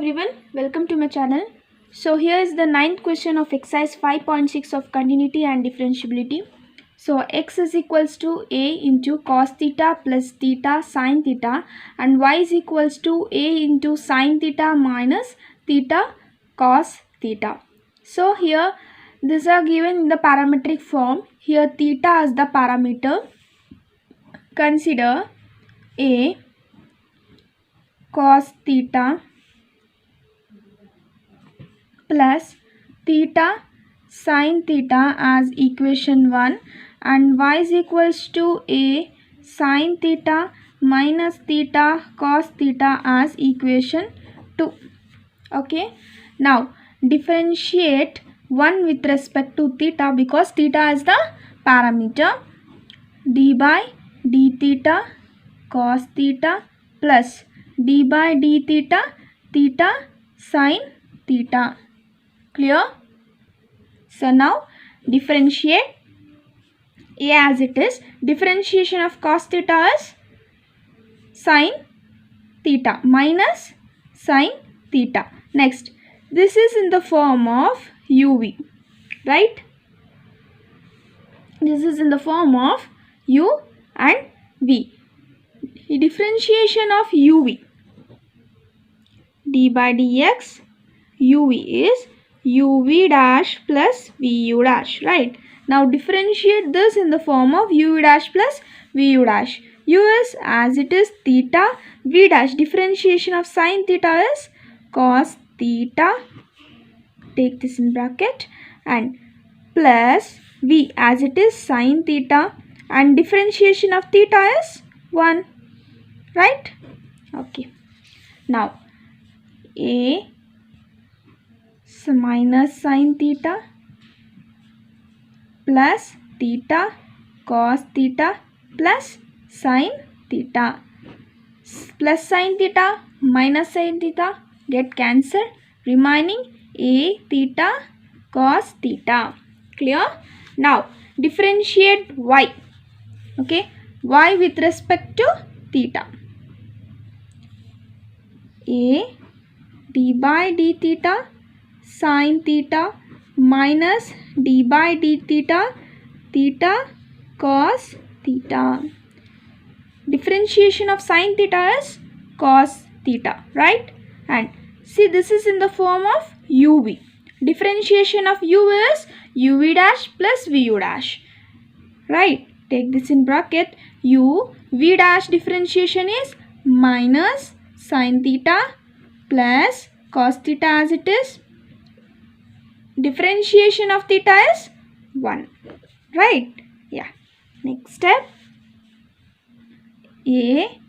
everyone, welcome to my channel. So here is the ninth question of exercise 5.6 of continuity and differentiability. So x is equals to a into cos theta plus theta sin theta and y is equals to a into sin theta minus theta cos theta. So here these are given in the parametric form. Here theta as the parameter. Consider a cos theta plus theta sin theta as equation 1 and y is equals to a sin theta minus theta cos theta as equation 2. Okay, now differentiate 1 with respect to theta because theta is the parameter. D by d theta cos theta plus d by d theta theta sin theta. Clear? So now differentiate a as it is. Differentiation of cos theta is sin theta minus sin theta. Next, this is in the form of uv, right? This is in the form of u and v. Differentiation of uv, d by dx uv is uv dash plus vu dash, right? Now differentiate this in the form of uv dash plus vu dash. U is as it is theta, v dash differentiation of sin theta is cos theta, take this in bracket, and plus v as it is sin theta and differentiation of theta is 1, right? Okay, now a minus sin theta plus theta cos theta plus sin theta, plus sin theta minus sin theta get cancelled, remaining a theta cos theta. Clear? Now differentiate y. Okay, y with respect to theta. A d by d theta sin theta minus d by d theta theta cos theta. Differentiation of sin theta is cos theta, right? And see, this is in the form of uv. Differentiation of u is uv dash plus vu dash, right? Take this in bracket. U v dash differentiation is minus sin theta plus cos theta as it is. Differentiation of theta is 1, right? Yeah. Next step, a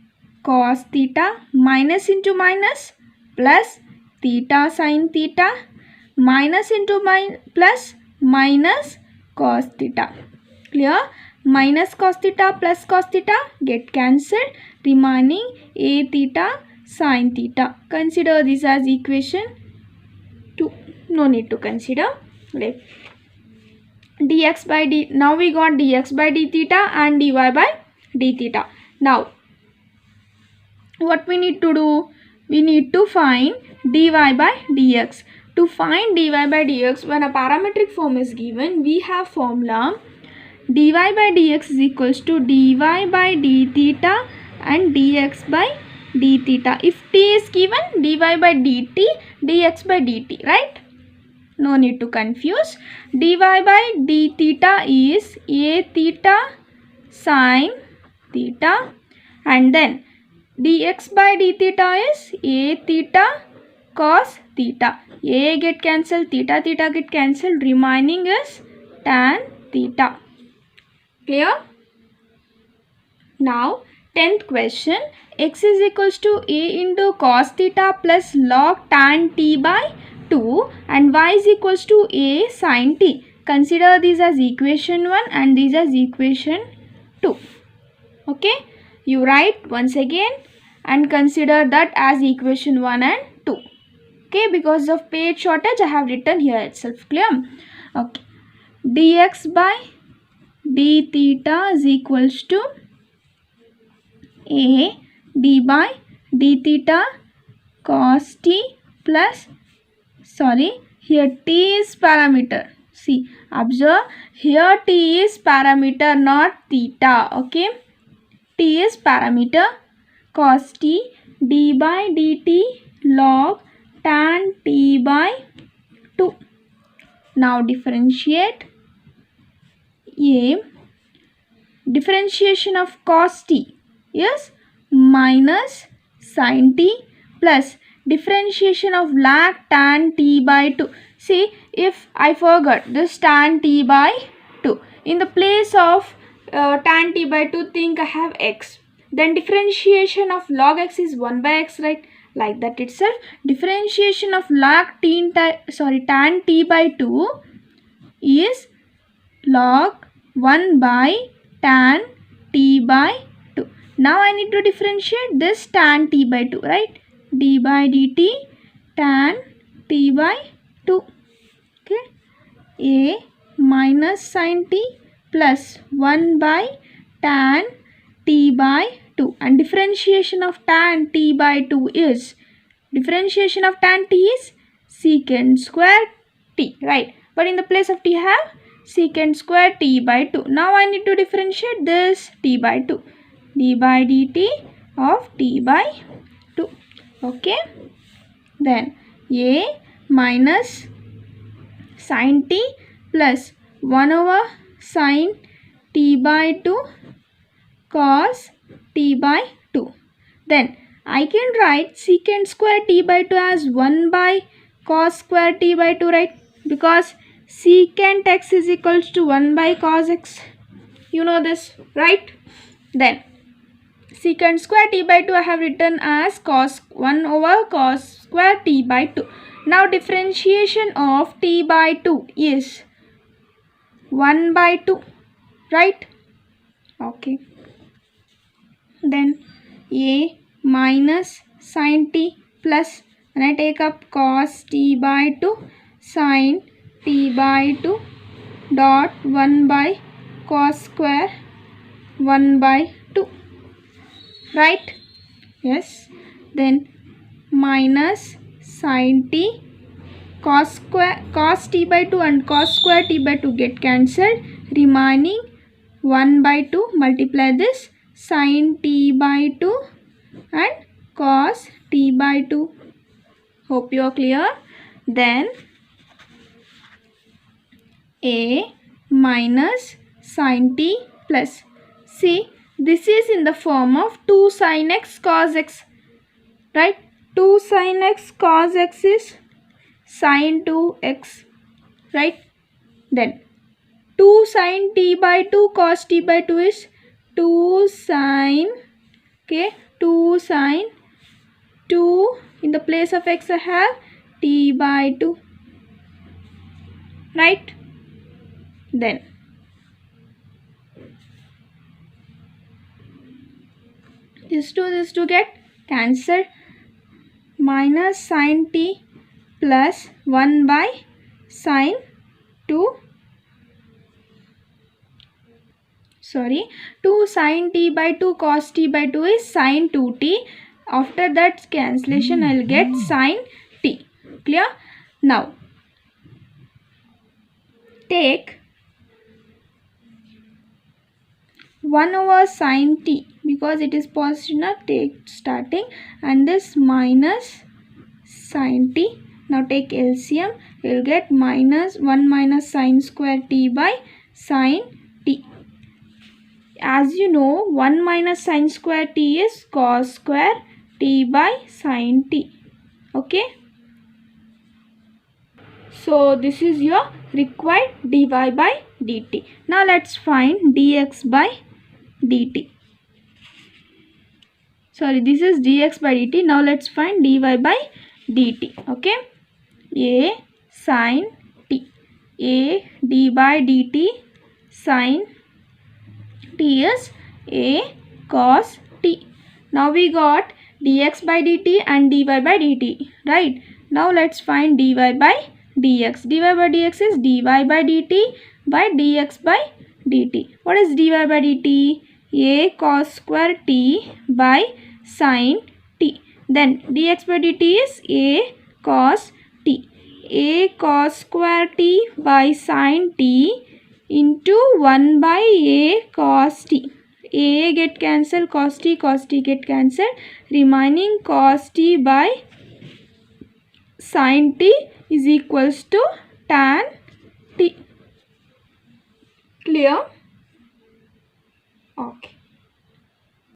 cos theta minus into minus plus theta sin theta minus into plus minus cos theta. Clear? Minus cos theta plus cos theta get cancelled, remaining a theta sin theta. Consider this as equation 2. No need to consider. Right. Dx by d. Now we got dx by d theta and dy by d theta. Now what we need to do? We need to find dy by dx. To find dy by dx, when a parametric form is given, we have formula dy by dx is equals to dy by d theta and dx by d theta. If t is given, dy by dt, dx by dt, right? No need to confuse. Dy by d theta is a theta sin theta and then dx by d theta is a theta cos theta. A get cancelled, theta get cancelled, remaining is tan theta. Clear? Now 10th question, x is equals to a into cos theta plus log tan t by 2 and y is equals to a sin t. Consider these as equation 1 and these as equation 2. Okay, you write once again and consider that as equation 1 and 2. Okay, because of page shortage I have written here itself. Clear? Okay, dx by d theta is equals to a d by d theta cos t plus, sorry, here t is parameter. See, observe, here t is parameter, not theta. Okay, t is parameter. Cos t d by dt log tan t by 2. Now differentiate. A, differentiation of cos t is minus sin t plus differentiation of log tan t by 2. See, if I forgot this tan t by 2, in the place of tan t by 2, think I have x. Then differentiation of log x is 1 by x, right? Like that itself, differentiation of log tan t by 2 is log 1 by tan t by 2. Now I need to differentiate this tan t by 2, right? D by dt tan t by 2. Okay. A minus sin t plus 1 by tan t by 2. And differentiation of tan t by 2 is, differentiation of tan t is secant square t, right? But in the place of t have secant square t by 2. Now I need to differentiate this t by 2. D by dt of t by 2. Okay. Then a minus sin t plus 1 over sin t by 2 cos t by 2. Then I can write secant square t by 2 as 1 by cos square t by 2, right? Because secant x is equals to 1 by cos x. You know this, right? Then secant square t by 2 I have written as cos 1 over cos square t by 2. Now differentiation of t by 2 is 1 by 2, right? Okay. Then a minus sin t plus, and I take up cos t by 2 sin t by 2 dot 1 by cos square 1 by 2, right? Yes. Then minus sin t cos t by 2 and cos square t by 2 get cancelled, remaining 1 by 2. Multiply this sin t by 2 and cos t by 2. Hope you are clear. Then a minus sin t plus, see, this is in the form of 2 sin x cos x, right? 2 sin x cos x is sin 2x, right? Then 2 sin t by 2 cos t by 2 is 2 sin, okay, 2 sin 2, in the place of x I have t by 2, right? Then this to get cancelled, minus sin t plus 1 by sin 2 sin t by 2 cos t by 2 is sin 2t. After that cancellation I will get sin t. Clear? Now take 1 over sin t, because it is positive now, take starting, and this minus sin t. Now take LCM, you will get minus 1 minus sin square t by sin t. As you know, 1 minus sin square t is cos square t by sin t. Okay. So this is your required dy by dt. Now let's find dx by dt. Sorry, this is dx by dt. Now let's find dy by dt. Okay. A sin t. A d by dt sin t is a cos t. Now we got dx by dt and dy by dt, right? Now let's find dy by dx. dy by dx is dy by dt by dx by dt. What is dy by dt? A cos square t by sin t. Then dx by dt is a cos t. A cos square t by sin t into 1 by a cos t. A get cancelled, cos t get cancelled. Remaining cos t by sin t is equals to tan t. Clear?